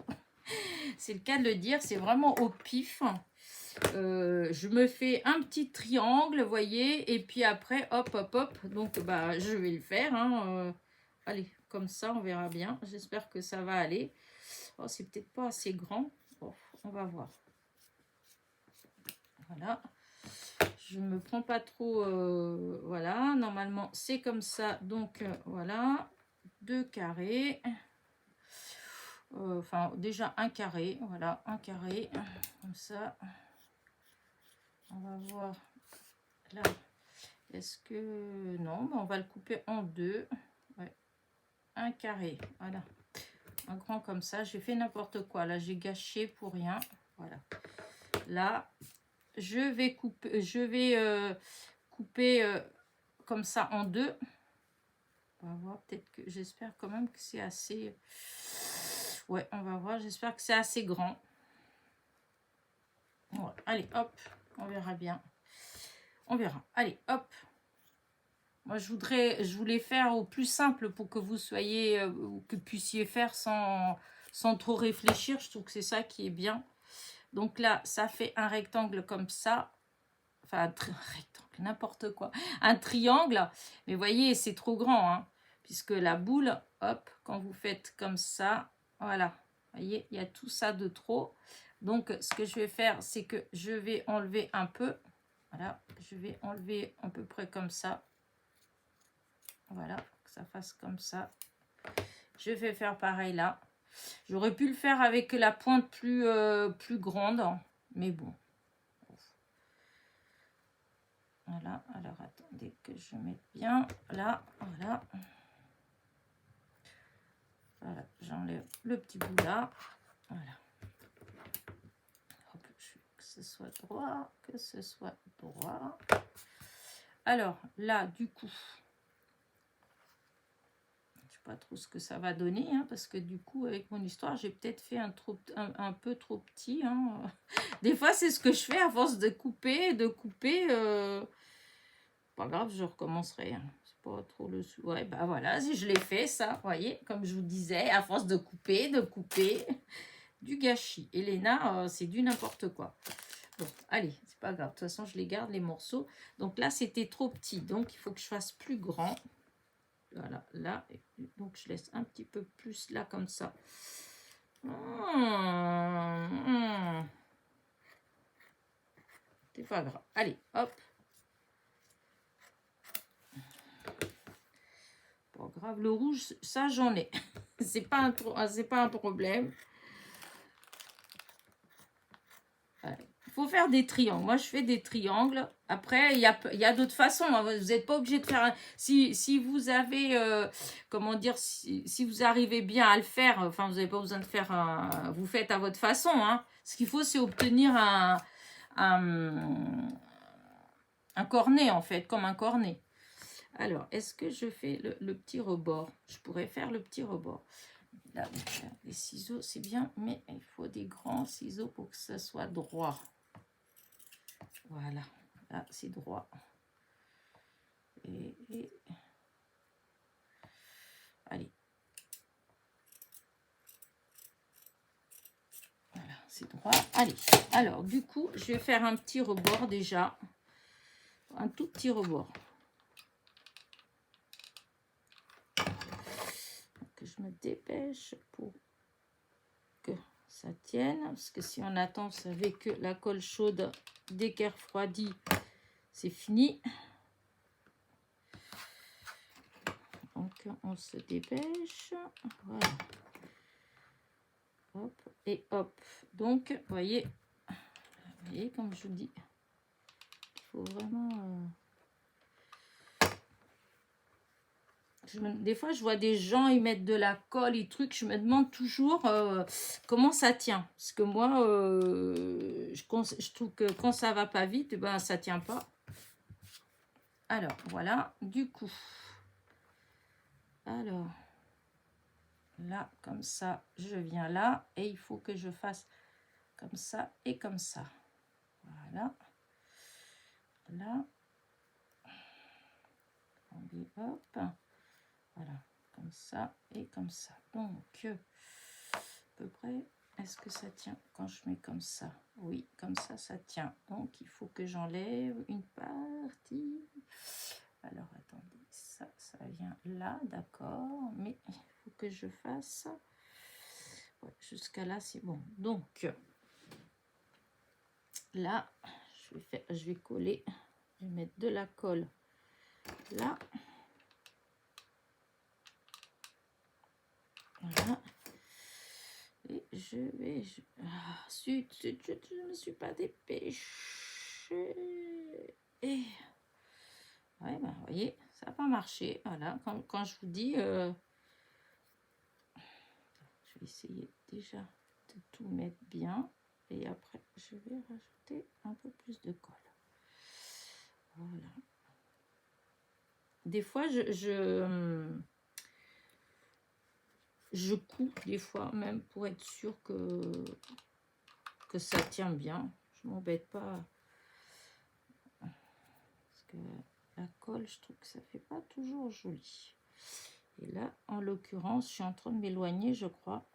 A: C'est le cas de le dire. C'est vraiment au pif. Je me fais un petit triangle, vous voyez. Et puis après, hop, hop, hop. Donc, bah, je vais le faire. Hein. Allez, comme ça, on verra bien. J'espère que ça va aller. Oh, c'est peut-être pas assez grand. Bon, on va voir. Voilà. Je me prends pas trop. Voilà. Normalement, c'est comme ça. Donc, voilà. 2 carrés. Enfin, déjà un carré. Voilà, un carré. Comme ça. On va voir. Là. Est-ce que... Non, on va le couper en deux. Ouais. Un carré. Voilà. Un grand comme ça. J'ai fait n'importe quoi. Là, j'ai gâché pour rien. Voilà. Là, je vais couper, couper comme ça en deux. On va voir, peut-être que j'espère quand même que c'est assez. Ouais, on va voir. J'espère que c'est assez grand. Ouais, allez, hop, on verra bien. On verra. Allez, hop. Moi, je voulais faire au plus simple pour que vous soyez, que vous puissiez faire sans trop réfléchir. Je trouve que c'est ça qui est bien. Donc là, ça fait un rectangle comme ça. Enfin, un rectangle, n'importe quoi. Un triangle. Mais vous voyez, c'est trop grand. Hein, puisque la boule, hop, quand vous faites comme ça, voilà. Vous voyez, il y a tout ça de trop. Donc, ce que je vais faire, c'est que je vais enlever un peu. Voilà, je vais enlever à peu près comme ça. Voilà, que ça fasse comme ça. Je vais faire pareil là. J'aurais pu le faire avec la pointe plus grande. Mais bon. Voilà, alors attendez que je mette bien là, voilà. Voilà, j'enlève le petit bout là. Voilà. Hop, que ce soit droit, que ce soit droit. Alors, là, du coup, je sais pas trop ce que ça va donner, hein, parce que du coup, avec mon histoire, j'ai peut-être fait un peu trop petit. Hein. Des fois, c'est ce que je fais à force de couper, pas grave, je recommencerai. Hein. C'est pas trop le... Ouais, bah voilà, si je l'ai fait, ça, vous voyez, comme je vous disais, à force de couper, du gâchis. Elena, c'est du n'importe quoi. Bon, allez, c'est pas grave. De toute façon, je les garde, les morceaux. Donc là, c'était trop petit. Donc, il faut que je fasse plus grand. Voilà, là. Donc, je laisse un petit peu plus là, comme ça. C'est pas grave. Allez, hop. Pas grave. Le rouge, ça, j'en ai. C'est pas un problème. Il faut faire des triangles. Moi, je fais des triangles. Après, il y a d'autres façons. Hein. Vous n'êtes pas obligé de faire... Si vous avez... comment dire... Si vous arrivez bien à le faire, enfin, vous n'avez pas besoin de faire... vous faites à votre façon. Hein. Ce qu'il faut, c'est obtenir un cornet, en fait, comme un cornet. Alors, est-ce que je fais le petit rebord? Je pourrais faire le petit rebord. Là, les ciseaux, c'est bien, mais il faut des grands ciseaux pour que ça soit droit. Voilà, là c'est droit. Et... allez. Voilà, c'est droit. Allez, alors du coup, je vais faire un petit rebord déjà. Un tout petit rebord. Que je me dépêche pour que ça tienne. Parce que si on attend, vous savez que la colle chaude, dès qu'elle refroidit, c'est fini. Donc, on se dépêche. Voilà. Hop, et hop. Donc, vous voyez, comme je vous dis, il faut vraiment... Des fois, je vois des gens, ils mettent de la colle et trucs. Je me demande toujours comment ça tient. Parce que moi, je trouve que quand ça va pas vite, ben, ça tient pas. Alors, voilà. Du coup, alors, là, comme ça, je viens là. Et il faut que je fasse comme ça et comme ça. Voilà. Là. Hop. Voilà. Comme ça et comme ça. Donc, à peu près, est-ce que ça tient quand je mets comme ça? Oui, comme ça tient. Donc, il faut que j'enlève une partie. Alors, attendez, ça vient là, d'accord. Mais il faut que je fasse... ouais, jusqu'à là, c'est bon. Donc, là, je vais coller. Je vais mettre de la colle là. Voilà. Et je vais... je ne me suis pas dépêchée. Et... ouais, ben, vous voyez, ça n'a pas marché. Voilà, quand je vous dis... je vais essayer déjà de tout mettre bien. Et après, je vais rajouter un peu plus de colle. Voilà. Des fois, je coupe, des fois, même pour être sûr que ça tient bien. Je m'embête pas. Parce que la colle, je trouve que ça fait pas toujours joli. Et là, en l'occurrence, je suis en train de m'éloigner, je crois.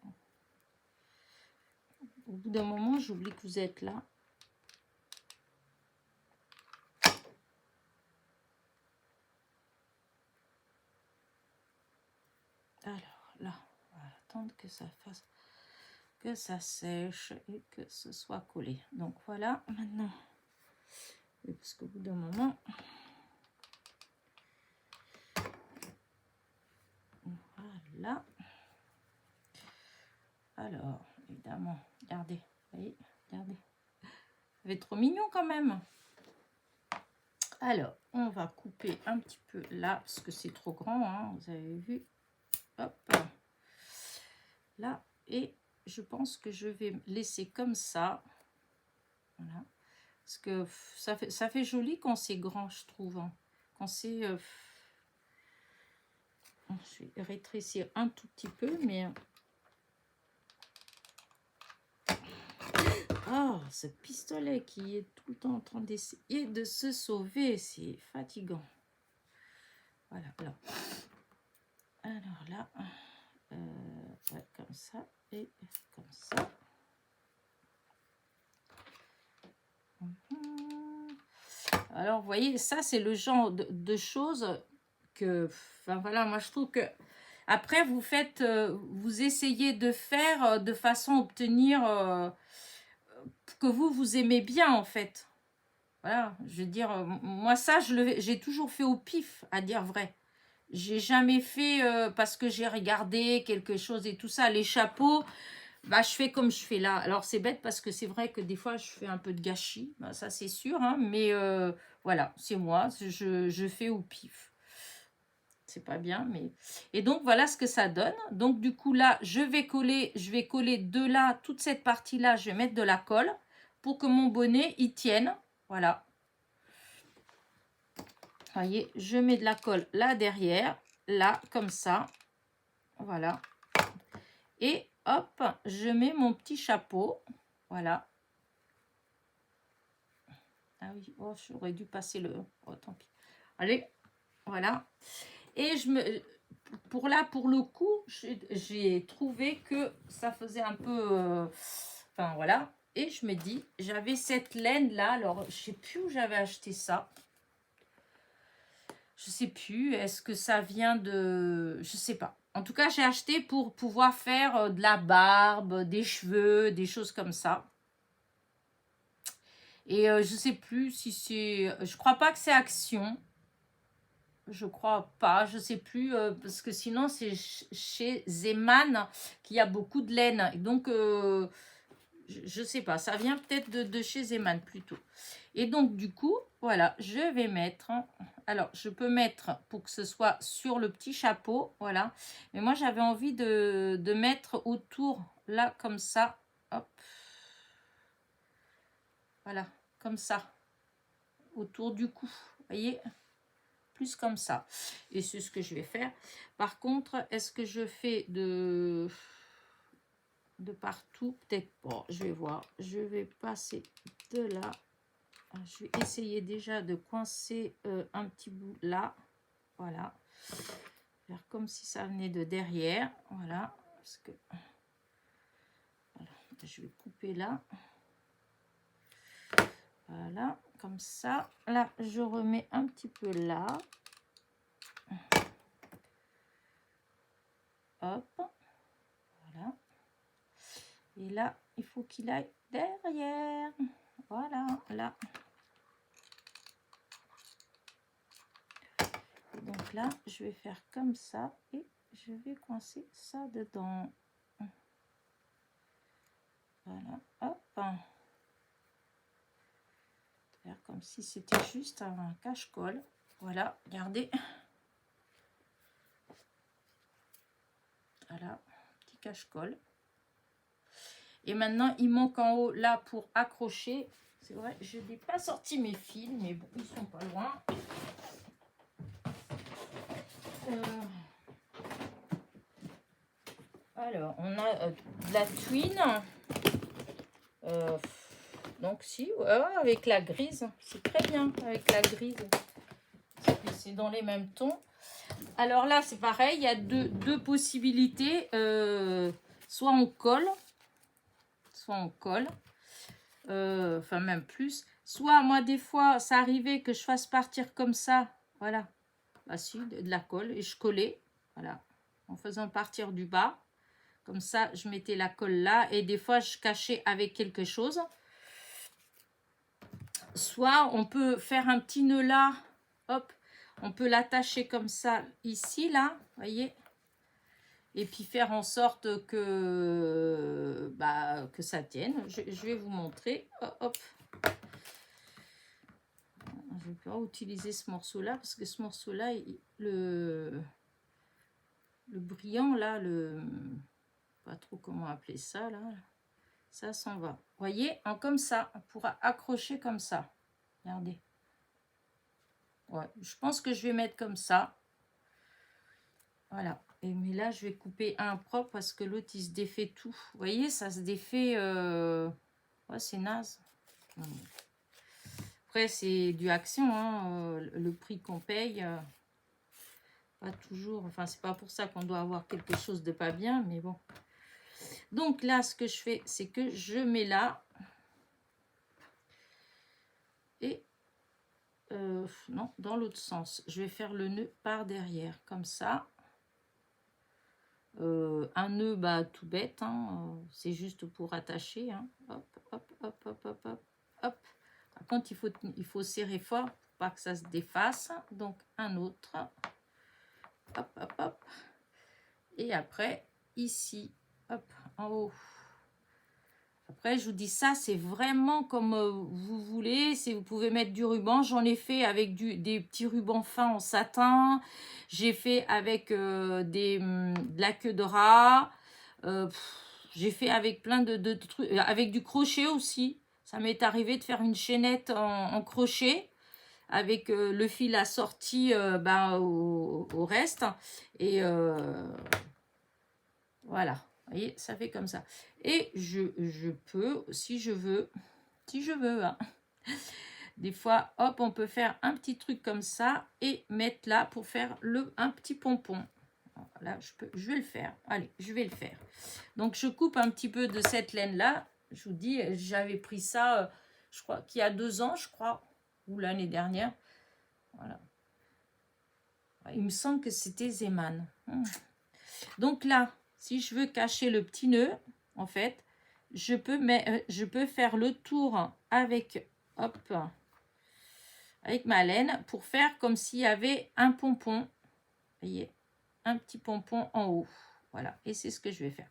A: Au bout d'un moment, j'oublie que vous êtes là. Alors là, on va attendre que ça fasse, que ça sèche et que ce soit collé. Donc voilà, maintenant, parce qu'au bout d'un moment, voilà. Alors, évidemment, regardez, vous voyez, regardez. Ça va être trop mignon quand même. Alors, on va couper un petit peu là, parce que c'est trop grand, hein, vous avez vu. Hop. là, et je pense que je vais laisser comme ça. Voilà. Parce que ça fait joli quand c'est grand, je trouve. Hein. Quand c'est... je vais rétrécir un tout petit peu, mais... Ah, ce pistolet qui est tout le temps en train d'essayer de se sauver, c'est fatigant. Voilà, alors là, ouais, comme ça et comme ça. Alors, vous voyez, ça, c'est le genre de choses que, enfin voilà, moi je trouve que après vous faites, vous essayez de faire de façon à obtenir que vous aimez bien en fait. Voilà, je veux dire, moi ça, j'ai toujours fait au pif, à dire vrai. J'ai jamais fait parce que j'ai regardé quelque chose et tout ça. Les chapeaux, bah, je fais comme je fais là. Alors, c'est bête parce que c'est vrai que des fois, je fais un peu de gâchis. Bah, ça, c'est sûr. Hein, mais voilà, c'est moi. Je fais au pif. C'est pas bien, mais... Et donc, voilà ce que ça donne. Donc, du coup, là, je vais coller de là, toute cette partie-là, je vais mettre de la colle pour que mon bonnet, il tienne. Voilà. Voyez, je mets de la colle là derrière, là, comme ça. Voilà. Et hop, je mets mon petit chapeau. Voilà. Ah oui, oh, j'aurais dû passer le... Oh, tant pis. Allez, voilà. Et pour le coup, j'ai trouvé que ça faisait un peu... Enfin, voilà. Et je me dis, j'avais cette laine-là. Alors, je sais plus où j'avais acheté ça. Je sais plus, est-ce que ça vient de... Je sais pas. En tout cas, j'ai acheté pour pouvoir faire de la barbe, des cheveux, des choses comme ça. Et je sais plus si c'est... Je crois pas que c'est Action. Je crois pas, je sais plus. Parce que sinon, c'est chez Zeman qu'il y a beaucoup de laine. Et donc, je sais pas. Ça vient peut-être de chez Zeman plutôt. Et donc, du coup, voilà, je vais mettre... Alors, je peux mettre pour que ce soit sur le petit chapeau, voilà. Mais moi, j'avais envie de mettre autour, là, comme ça. Hop. Voilà, comme ça. Autour du cou, vous voyez, plus comme ça. Et c'est ce que je vais faire. Par contre, est-ce que je fais de partout? Peut-être pas, je vais voir. Je vais passer de là. Je vais essayer déjà de coincer un petit bout là. Voilà. Faire comme si ça venait de derrière. Voilà. Parce que... Voilà. Je vais couper là. Voilà. Comme ça. Là, je remets un petit peu là. Hop. Voilà. Et là, il faut qu'il aille derrière. Voilà. Là. Donc là, je vais faire comme ça et je vais coincer ça dedans. Voilà, hop. Faire comme si c'était juste un cache-colle. Voilà, regardez. Voilà, petit cache-colle. Et maintenant, il manque en haut là pour accrocher. C'est vrai, je n'ai pas sorti mes fils, mais bon, ils sont pas loin. Alors, on a de la twine. Donc si, ouais, avec la grise, c'est très bien avec la grise. C'est dans les mêmes tons. Alors là, c'est pareil, il y a deux possibilités. Soit on colle, enfin même plus. Soit moi, des fois, ça arrivait que je fasse partir comme ça, voilà, bah, si, de la colle, et je collais, voilà, en faisant partir du bas. Comme ça, je mettais la colle là, et des fois, je cachais avec quelque chose. Soit on peut faire un petit nœud là, hop, on peut l'attacher comme ça ici, là, voyez, et puis faire en sorte que, bah, que ça tienne. Je vais vous montrer, hop. Je vais pas utiliser ce morceau-là, parce que ce morceau-là, le brillant, là, pas trop comment appeler ça là. Ça s'en va. Vous voyez, comme ça, on pourra accrocher comme ça. Regardez. Ouais, je pense que je vais mettre comme ça. Voilà. Et mais là, je vais couper un propre parce que l'autre, il se défait tout. Vous voyez, ça se défait. Ouais, c'est naze. Après, c'est du action, hein, le prix qu'on paye. Pas toujours. Enfin, c'est pas pour ça qu'on doit avoir quelque chose de pas bien, mais bon. Donc là, ce que je fais, c'est que je mets là. Et non, dans l'autre sens. Je vais faire le nœud par derrière, comme ça. Un nœud, bah, tout bête, hein, c'est juste pour attacher. Hein. Hop, hop, hop, hop, hop, hop, hop. Par contre, il faut serrer fort pour pas que ça se défasse. Donc, un autre. Hop, hop, hop. Et après, ici, hop, en haut. Après, je vous dis ça, c'est vraiment comme vous voulez. Vous pouvez mettre du ruban. J'en ai fait avec des petits rubans fins en satin. J'ai fait avec de la queue de rat. J'ai fait avec plein de trucs. Avec du crochet aussi. Ça m'est arrivé de faire une chaînette en crochet. Avec le fil assorti au reste. Et voilà. Vous voyez, ça fait comme ça. Et je peux, si je veux, hein. Des fois, hop, on peut faire un petit truc comme ça et mettre là pour faire un petit pompon. Là, je vais le faire. Allez, je vais le faire. Donc, je coupe un petit peu de cette laine-là. Je vous dis, j'avais pris ça, je crois qu'il y a 2 ans, je crois, ou l'année dernière. Voilà. Il me semble que c'était Zeman. Donc là, si je veux cacher le petit nœud, en fait, je peux faire le tour avec, hop, avec ma laine pour faire comme s'il y avait un pompon. Vous voyez, un petit pompon en haut. Voilà, et c'est ce que je vais faire.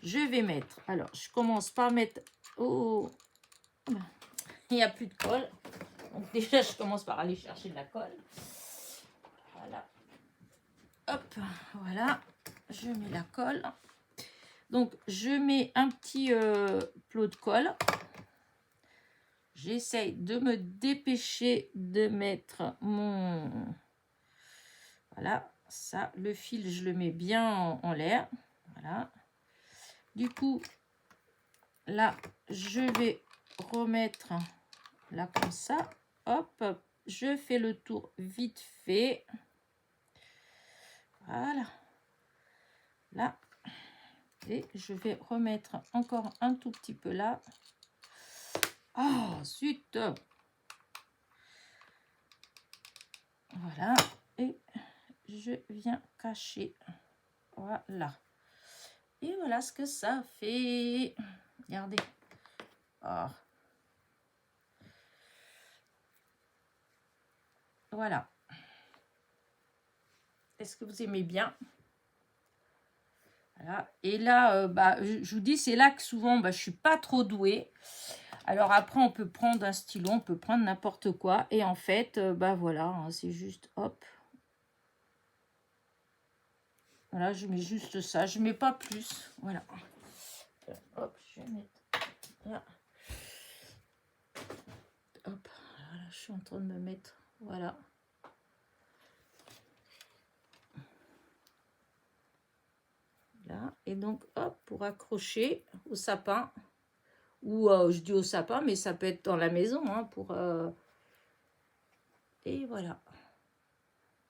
A: Je vais mettre, alors, je commence par mettre, oh, il n'y a plus de colle. Donc déjà, je commence par aller chercher de la colle. Voilà. Hop, voilà. Je mets la colle. Donc, je mets un petit plot de colle. J'essaye de me dépêcher de mettre mon... Voilà, ça, le fil, je le mets bien en l'air. Voilà. Du coup, là, je vais remettre là comme ça. Hop, hop, je fais le tour vite fait. Voilà. Là. Et je vais remettre encore un tout petit peu là. Ah, zut! Voilà. Et je viens cacher. Voilà. Et voilà ce que ça fait. Regardez. Oh. Voilà. Est-ce que vous aimez bien? Voilà. Et là, je vous dis, c'est là que souvent, je ne suis pas trop douée. Alors après, on peut prendre un stylo, on peut prendre n'importe quoi. Et en fait, voilà, hein, c'est juste, hop. Voilà, je mets juste ça. Je ne mets pas plus. Voilà. Hop, je vais mettre là. Hop, voilà, je suis en train de me mettre, voilà. Là, et donc, hop, pour accrocher au sapin. Ou je dis au sapin, mais ça peut être dans la maison, hein, pour... Et voilà.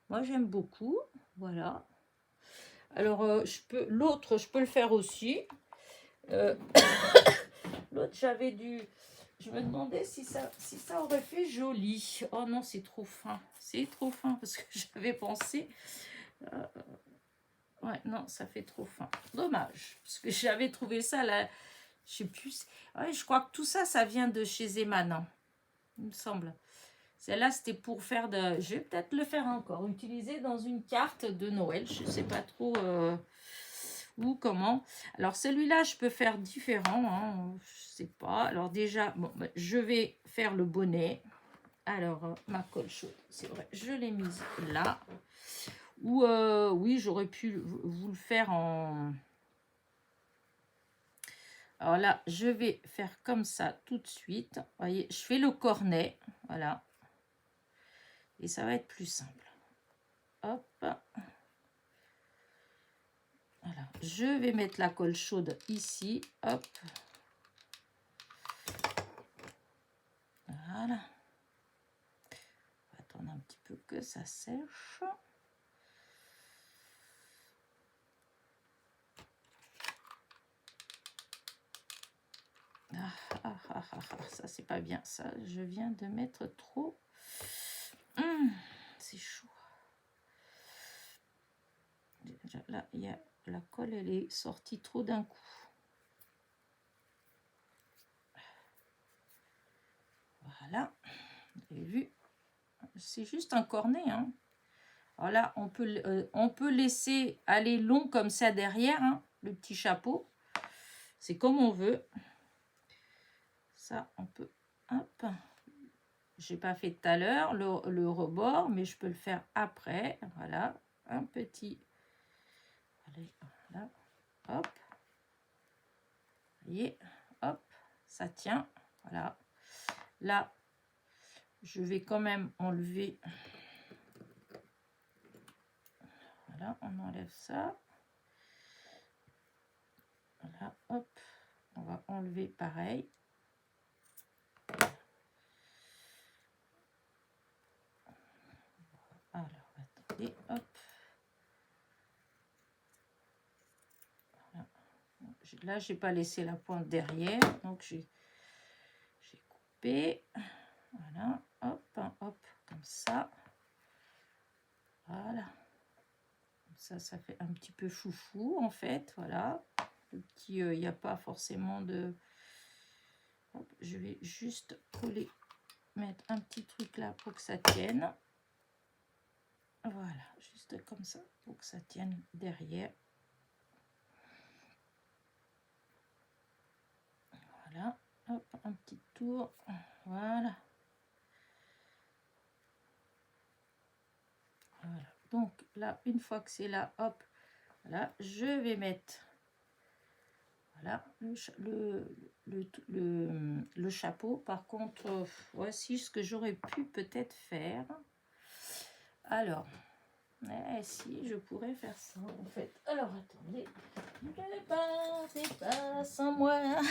A: Moi, j'aime beaucoup. Voilà. Alors, l'autre, je peux le faire aussi. L'autre, j'avais dû... Je me demandais si ça aurait fait joli. Oh non, c'est trop fin. C'est trop fin parce que j'avais pensé... Ouais, non, ça fait trop fin. Dommage. Parce que j'avais trouvé ça là... Je sais plus... Ouais, je crois que tout ça, ça vient de chez Zeman. Hein, il me semble. Celle-là, c'était pour faire de... Je vais peut-être le faire encore. Utiliser dans une carte de Noël. Je ne sais pas trop où, comment. Alors, celui-là, je peux faire différent. Hein, je ne sais pas. Alors, déjà, bon, je vais faire le bonnet. Alors, ma colle chaude, c'est vrai. Je l'ai mise là. Ou, oui, j'aurais pu vous le faire en... Alors là, je vais faire comme ça tout de suite. Vous voyez, je fais le cornet. Voilà. Et ça va être plus simple. Hop. Voilà. Je vais mettre la colle chaude ici. Hop. Voilà. On va attendre un petit peu que ça sèche. Ça c'est pas bien. Ça, je viens de mettre trop. C'est chaud. Là, il y a la colle, elle est sortie trop d'un coup. Voilà. Vous avez vu? C'est juste un cornet. Hein. Alors là, on peut laisser aller long comme ça derrière, hein, le petit chapeau. C'est comme on veut. Ça, on peut... Hop. J'ai pas fait tout à l'heure le rebord, mais je peux le faire après. Voilà. Un petit... Allez, voilà. Hop. Vous voyez, hop, ça tient. Voilà. Là, je vais quand même enlever. Voilà, on enlève ça. Voilà, hop. On va enlever pareil. Alors, attendez, hop. Voilà. Là, j'ai pas laissé la pointe derrière, donc j'ai coupé. Voilà, hop, hop, comme ça. Voilà. Ça fait un petit peu foufou, en fait, voilà. Le petit, il n'y a pas forcément de... Hop, je vais juste coller, mettre un petit truc là pour que ça tienne. Voilà, juste comme ça, pour que ça tienne derrière. Voilà, hop, un petit tour, voilà. Voilà, donc là, une fois que c'est là, hop, voilà, je vais mettre, voilà, le chapeau. Par contre, voici ce que j'aurais pu peut-être faire. Alors, si, je pourrais faire ça, en fait. Alors, attendez, c'est pas sans moi.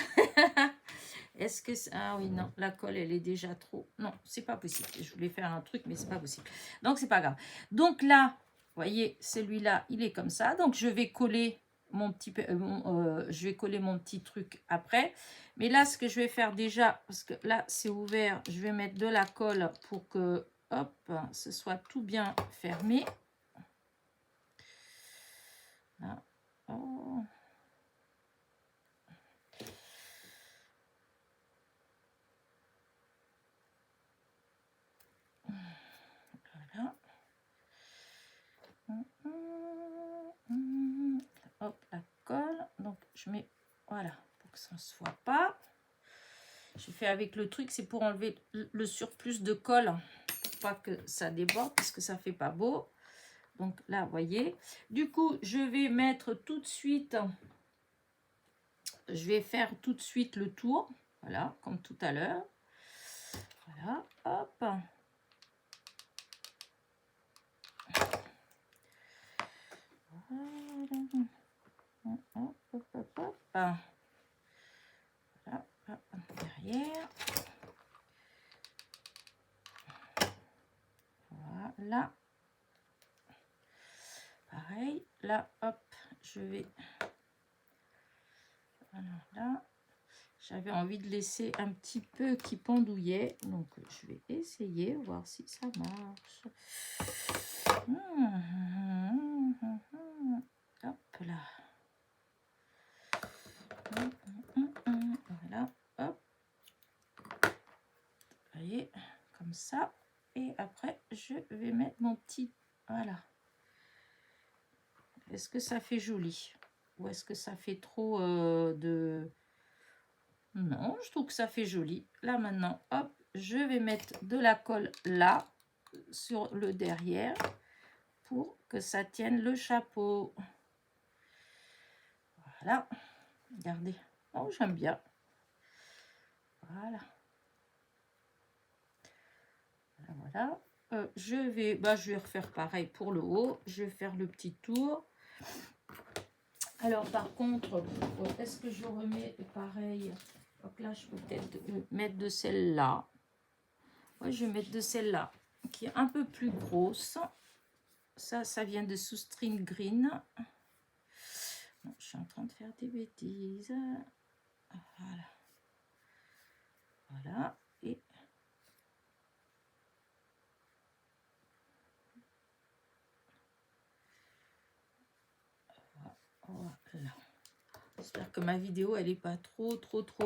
A: Est-ce que... Ah oui, non, la colle, elle est déjà trop... Non, c'est pas possible. Je voulais faire un truc, mais c'est pas possible. Donc, c'est pas grave. Donc là, vous voyez, celui-là, il est comme ça. Donc, je vais coller mon petit... je vais coller mon petit truc après. Mais là, ce que je vais faire déjà, parce que là, c'est ouvert, je vais mettre de la colle pour que, hop, ce soit tout bien fermé. Là. Oh. Voilà. Hop, la colle. Donc, je mets... Voilà, pour que ça ne se voit pas. J'ai fait avec le truc, c'est pour enlever le surplus de colle. Pour pas que ça déborde, parce que ça fait pas beau. Donc là, vous voyez. Du coup, je vais mettre tout de suite... Je vais faire tout de suite le tour. Voilà, comme tout à l'heure. Voilà, hop. Hop, hop, hop, hop. Voilà, derrière. Voilà. Pareil. Là, hop, je vais... Voilà, là. J'avais envie de laisser un petit peu qui pendouillait. Donc, je vais essayer, voir si ça marche. Hop là. Voilà, hop. Vous voyez, comme ça. Et après, je vais mettre mon petit... Voilà. Est-ce que ça fait joli? Ou est-ce que ça fait trop de... Non, je trouve que ça fait joli. Là, maintenant, hop, je vais mettre de la colle là, sur le derrière, pour que ça tienne le chapeau. Voilà. Regardez. Oh, j'aime bien. Voilà. Voilà. Je vais refaire pareil pour le haut. Je vais faire le petit tour. Alors, par contre, est-ce que je remets pareil? Donc là, je peux peut-être mettre de celle-là. Ouais, je vais mettre de celle-là, qui est un peu plus grosse. Ça vient de Soustring Green. Non, je suis en train de faire des bêtises. Voilà. Voilà. Et voilà. J'espère que ma vidéo, elle n'est pas trop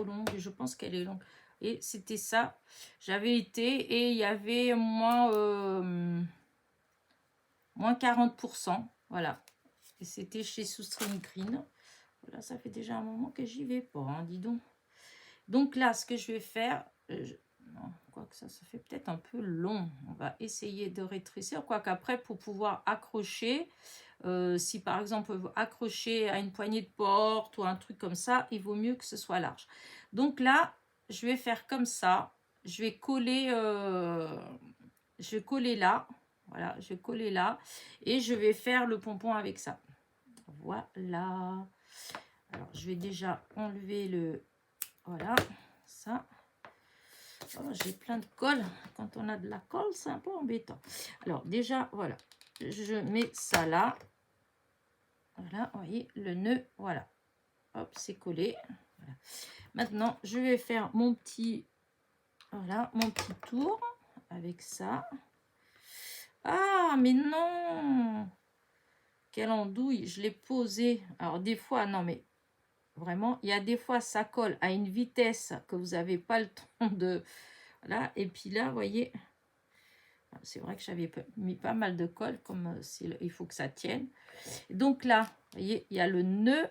A: longue. Je pense qu'elle est longue. Et c'était ça. J'avais été et il y avait moins 40%. Voilà. Et c'était chez Soustring Green. Voilà, ça fait déjà un moment que j'y vais pas, hein, dis donc. Donc là, ce que je vais faire... non, quoique ça fait peut-être un peu long. On va essayer de rétrécir. Quoique après, pour pouvoir accrocher... si par exemple vous accrochez à une poignée de porte ou un truc comme ça, il vaut mieux que ce soit large. Donc là, je vais faire comme ça. Je vais coller là. Voilà, je vais coller là. Et je vais faire le pompon avec ça. Voilà. Alors, je vais déjà enlever le... Voilà, ça. Oh, j'ai plein de colle. Quand on a de la colle, c'est un peu embêtant. Alors, déjà, voilà. Je mets ça là. Voilà, vous voyez, le nœud, voilà. Hop, c'est collé. Voilà. Maintenant, je vais faire mon petit, voilà, mon petit tour avec ça. Ah, mais non! Quelle andouille, je l'ai posé. Alors, des fois, non, mais vraiment, il y a des fois, ça colle à une vitesse que vous n'avez pas le temps de... Voilà, et puis là, vous voyez... C'est vrai que j'avais mis pas mal de colle, comme il faut que ça tienne. Donc là, vous voyez, il y a le nœud.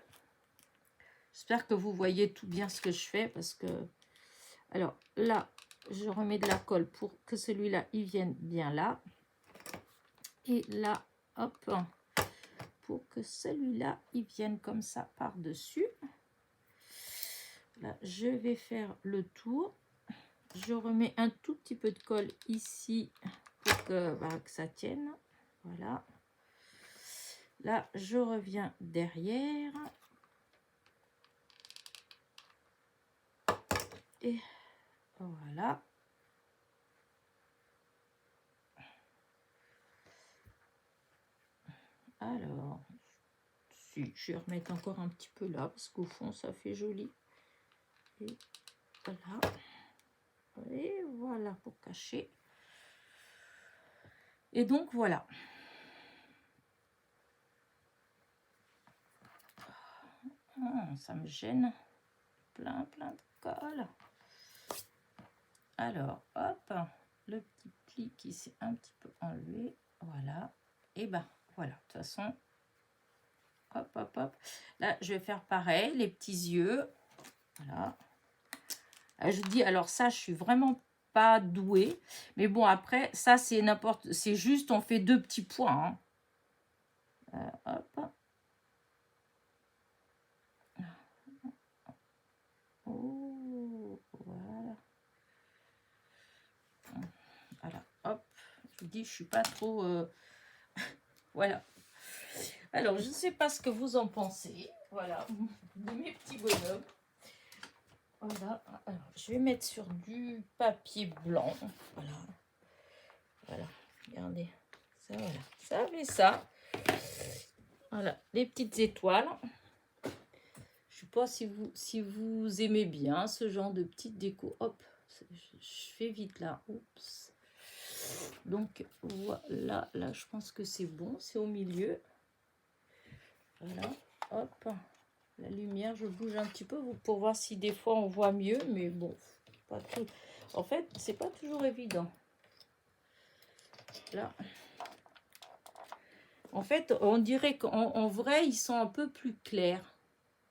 A: J'espère que vous voyez tout bien ce que je fais parce que... Alors là, je remets de la colle pour que celui-là, il vienne bien là. Et là, hop, pour que celui-là, il vienne comme ça par-dessus. Là, je vais faire le tour. Je remets un tout petit peu de colle ici pour que ça tienne. Voilà. Là, je reviens derrière. Et voilà. Alors, si je vais remettre encore un petit peu là, parce qu'au fond, ça fait joli. Et voilà. Et voilà pour cacher. Et donc, voilà. Ça me gêne. Plein de colle. Alors, hop, le petit pli qui s'est un petit peu enlevé. Voilà. Et ben, voilà. De toute façon, hop, hop, hop. Là, je vais faire pareil, les petits yeux. Voilà. Là, je dis, alors ça, je suis vraiment pas douée. Mais bon, après, ça, c'est n'importe... C'est juste, on fait 2 petits points. Hein. Hop. Oh, voilà. Voilà, hop. Je vous dis, je suis pas trop... Voilà. Alors, je ne sais pas ce que vous en pensez. Voilà, de mes petits bonhommes. Voilà. Alors, je vais mettre sur du papier blanc. Voilà. Voilà. Regardez. Ça, voilà. Ça fait ça. Voilà. Les petites étoiles. Je sais pas si vous aimez bien ce genre de petite déco. Hop. Je fais vite là. Oups. Donc, voilà. Là, je pense que c'est bon. C'est au milieu. Voilà. Hop. La lumière, je bouge un petit peu pour voir si des fois on voit mieux, mais bon, pas tout. En fait, c'est pas toujours évident. Là. En fait, on dirait qu'en vrai, ils sont un peu plus clairs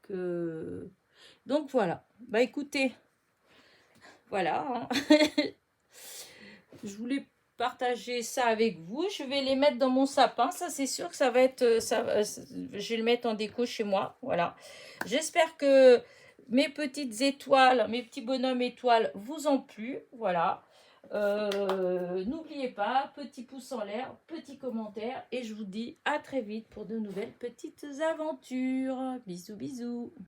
A: que... Donc voilà. Bah écoutez, voilà. Hein. Je voulais partager ça avec vous. Je vais les mettre dans mon sapin. Ça, c'est sûr que ça va être... je vais le mettre en déco chez moi. Voilà. J'espère que mes petites étoiles, mes petits bonhommes étoiles vous ont plu. Voilà. N'oubliez pas, petit pouce en l'air, petit commentaire et je vous dis à très vite pour de nouvelles petites aventures. Bisous, bisous.